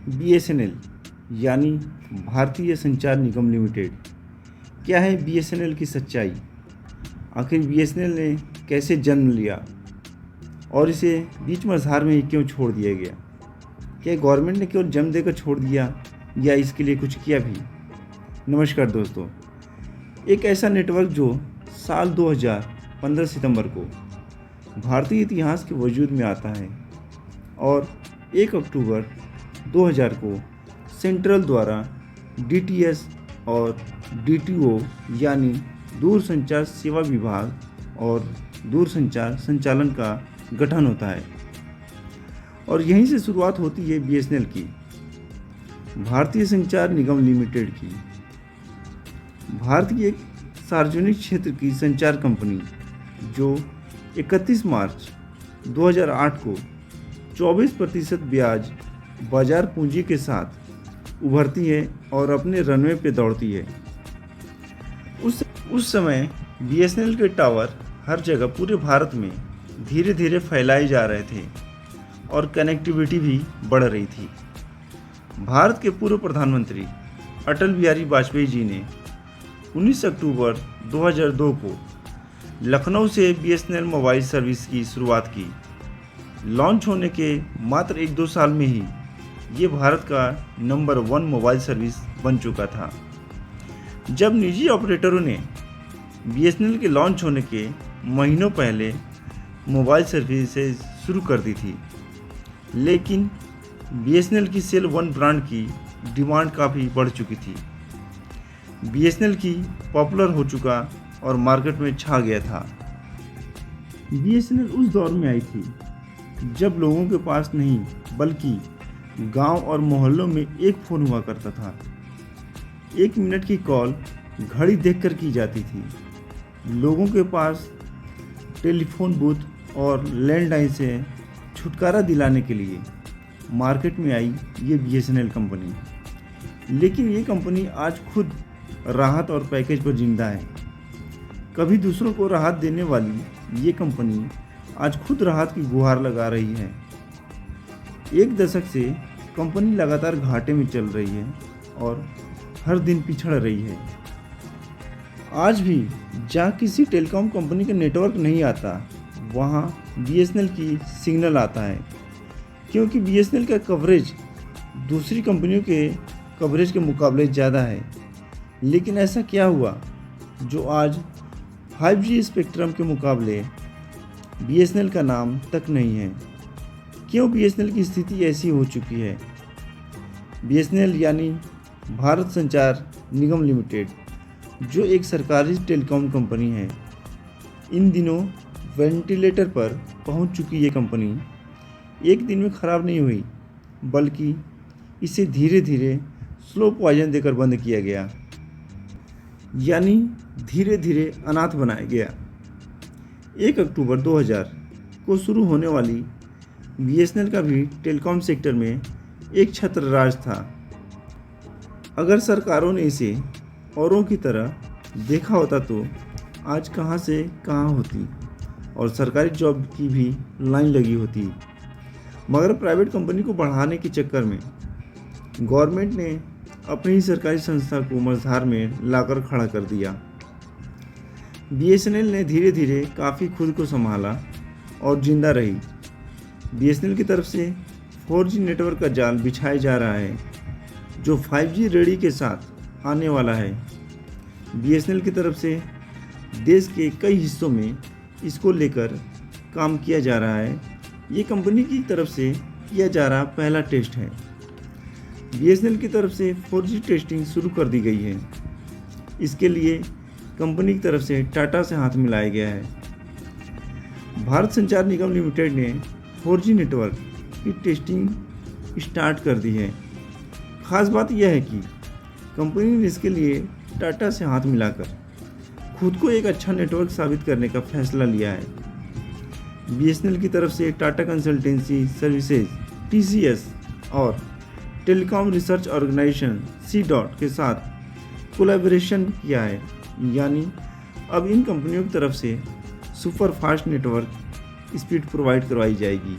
BSNL यानी भारतीय संचार निगम लिमिटेड। क्या है बीएसएनएल की सच्चाई? आखिर बीएसएनएल ने कैसे जन्म लिया और इसे बीच मझधार में क्यों छोड़ दिया गया? क्या गवर्नमेंट ने केवल जन्म देकर छोड़ दिया या इसके लिए कुछ किया भी? नमस्कार दोस्तों, एक ऐसा नेटवर्क जो साल 2015 सितंबर को भारतीय इतिहास के वजूद में आता है और 1 अक्टूबर 2000 को सेंट्रल द्वारा डीटीएस और डीटीओ यानी दूरसंचार सेवा विभाग और दूरसंचार संचालन का गठन होता है और यहीं से शुरुआत होती है बीएसएनएल की, भारतीय संचार निगम लिमिटेड की। भारत की एक सार्वजनिक क्षेत्र की संचार कंपनी जो 31 मार्च 2008 को 24% ब्याज बाजार पूंजी के साथ उभरती है और अपने रनवे पे दौड़ती है। उस समय बीएसएनएल के टावर हर जगह पूरे भारत में धीरे धीरे फैलाए जा रहे थे और कनेक्टिविटी भी बढ़ रही थी। भारत के पूर्व प्रधानमंत्री अटल बिहारी वाजपेयी जी ने 19 अक्टूबर 2002 को लखनऊ से बीएसएनएल मोबाइल सर्विस की शुरुआत की। लॉन्च होने के मात्र 1-2 साल में ही ये भारत का नंबर 1 मोबाइल सर्विस बन चुका था। जब निजी ऑपरेटरों ने बीएसएनएल के लॉन्च होने के महीनों पहले मोबाइल सर्विसेज शुरू कर दी थी, लेकिन बीएसएनएल की सेल 1 ब्रांड की डिमांड काफ़ी बढ़ चुकी थी। बीएसएनएल की पॉपुलर हो चुका और मार्केट में छा गया था। बीएसएनएल उस दौर में आई थी जब लोगों के पास नहीं बल्कि गांव और मोहल्लों में एक फ़ोन हुआ करता था। 1 मिनट की कॉल घड़ी देखकर की जाती थी। लोगों के पास टेलीफोन बूथ और लैंडलाइन से छुटकारा दिलाने के लिए मार्केट में आई ये बीएसएनएल कंपनी। लेकिन ये कंपनी आज खुद राहत और पैकेज पर जिंदा है। कभी दूसरों को राहत देने वाली ये कंपनी आज खुद राहत की गुहार लगा रही है। 1 दशक से कंपनी लगातार घाटे में चल रही है और हर दिन पिछड़ रही है। आज भी जहाँ किसी टेलीकॉम कंपनी का नेटवर्क नहीं आता, वहाँ बीएसएनएल की सिग्नल आता है, क्योंकि बीएसएनएल का कवरेज दूसरी कंपनियों के कवरेज के मुकाबले ज़्यादा है। लेकिन ऐसा क्या हुआ जो आज 5G स्पेक्ट्रम के मुकाबले बीएसएनएल का नाम तक नहीं है? क्यों बीएसएनएल की स्थिति ऐसी हो चुकी है? बीएसएनएल यानी भारत संचार निगम लिमिटेड, जो एक सरकारी टेलीकॉम कंपनी है, इन दिनों वेंटिलेटर पर पहुंच चुकी ये कंपनी एक दिन में ख़राब नहीं हुई, बल्कि इसे धीरे धीरे स्लो पॉइजन देकर बंद किया गया, यानी धीरे धीरे अनाथ बनाया गया। 1 अक्टूबर 2000 को शुरू होने वाली बीएसएनएल का भी टेलीकॉम सेक्टर में एक छत्र राज था। अगर सरकारों ने इसे औरों की तरह देखा होता तो आज कहाँ से कहाँ होती और सरकारी जॉब की भी लाइन लगी होती। मगर प्राइवेट कंपनी को बढ़ाने के चक्कर में गवर्नमेंट ने अपनी ही सरकारी संस्था को मझधार में लाकर खड़ा कर दिया। बीएसएनएल ने धीरे धीरे काफ़ी खुद को संभाला और जिंदा रही। बीएसएनएल की तरफ से 4G नेटवर्क का जाल बिछाया जा रहा है, जो 5G रेडी के साथ आने वाला है। बीएसएनएल की तरफ से देश के कई हिस्सों में इसको लेकर काम किया जा रहा है। ये कंपनी की तरफ से किया जा रहा पहला टेस्ट है। बीएसएनएल की तरफ से 4G टेस्टिंग शुरू कर दी गई है। इसके लिए कंपनी की तरफ से टाटा से हाथ मिलाया गया है। भारत संचार निगम लिमिटेड ने 4G नेटवर्क की टेस्टिंग स्टार्ट कर दी है। खास बात यह है कि कंपनी ने इसके लिए टाटा से हाथ मिलाकर खुद को एक अच्छा नेटवर्क साबित करने का फैसला लिया है। बीएसएनएल की तरफ से टाटा कंसल्टेंसी सर्विसेज TCS और टेलीकॉम रिसर्च ऑर्गेनाइजेशन C. के साथ कोलैबोरेशन किया है, यानी अब इन कंपनियों की तरफ से super fast network speed provide करवाई जाएगी।